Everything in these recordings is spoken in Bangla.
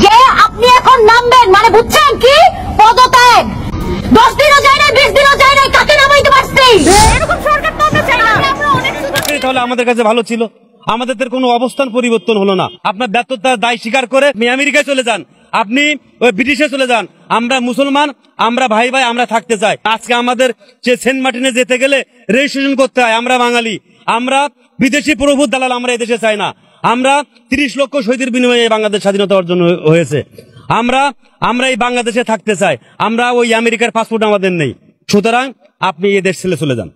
যে আপনি এখন নামবেন মানে বুঝছেন কি? পদত্যাগ। 10 দিনও যায় না, 20 দিনও যায় না, কাকে নামাইতে পারছি? এরকম সরকার তো আমরা চাই না। আমরা অনেক তাহলে আমাদের কাছে ভালো ছিল, আমাদের কোনো অবস্থান পরিবর্তন হলো না। আপনার ব্যর্থতার দায় স্বীকার করে আপনি আমেরিকায় চলে যান, আপনি ওই ব্রিটিশে চলে যান। আমরা মুসলমান, আমরা ভাই ভাই, আমরা থাকতে চাই। আজকে আমাদের যে সেন্ট মার্টিনে যেতে গেলে রেজিস্ট্রেশন করতে হয়। আমরা বাঙালি, আমরা বিদেশি প্রভুর দালাল আমরা এদেশে চাই না। আমরা 30 লক্ষ শহীদের বিনিময়ে বাংলাদেশ স্বাধীনতা অর্জন হয়েছে। আমরা এই বাংলাদেশে থাকতে চাই। আমরা ওই আমেরিকার পাসপোর্ট আমাদের নেই। সুতরাং আপনি এই দেশ ছেড়ে চলে যান।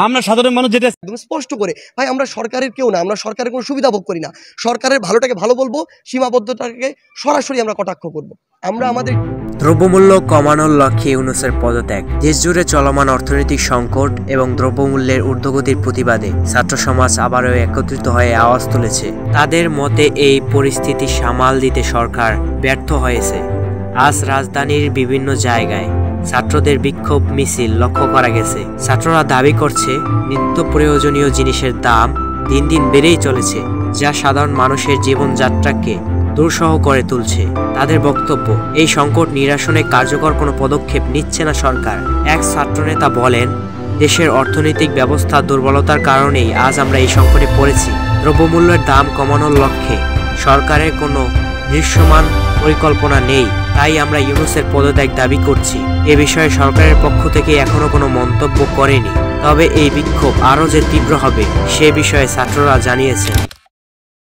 আমরা সাধারণ মানুষ যেটা একদম স্পষ্ট করে, ভাই আমরা সরকারের কেউ না, আমরা সরকারের কোনো সুবিধা ভোগ করি না। সরকারের ভালোটাকে ভালো বলবো, সীমাবদ্ধতাকে সরাসরি আমরা কটাক্ষ করব। আমরা আমাদের দ্রব্যমূল্য কমানোর লক্ষ্যে ইউনূসের পদত্যাগ, দেশজুড়ে চলমান অর্থনৈতিক সংকট এবং দ্রব্যমূল্যের ঊর্ধ্বগতির প্রতিবাদে ছাত্র সমাজ আবারও একত্রিত হয়ে আওয়াজ তুলেছে। তাদের মতে এই পরিস্থিতি সামাল দিতে সরকার ব্যর্থ হয়েছে। আজ রাজধানীর বিভিন্ন জায়গায় ছাত্রদের বিক্ষোভ মিছিল লক্ষ্য করা গেছে। ছাত্ররা দাবি করছে নিত্য প্রয়োজনীয় জিনিসের দাম দিন দিন বেড়েই চলেছে, যা সাধারণ মানুষের জীবনযাত্রাকে দুঃসহ করে তুলছে। তাদের বক্তব্য, এই সংকট নিরসনে কার্যকর কোনো পদক্ষেপ নিচ্ছে না সরকার। এক ছাত্রনেতা বলেন, দেশের অর্থনৈতিক ব্যবস্থার দুর্বলতার কারণেই আজ আমরা এই সংকটে পড়েছি। দ্রব্যমূল্যের দাম কমানোর লক্ষ্যে সরকারের কোনো দৃশ্যমান পরিকল্পনা নেই, তাই আমরা ইউনূসের পদত্যাগ দাবি করছি। এ বিষয়ে সরকারের পক্ষ থেকে এখনো কোনো মন্তব্য করেনি, তবে এই বিক্ষোভ আরও যে তীব্র হবে সে বিষয়ে ছাত্ররা জানিয়েছেন।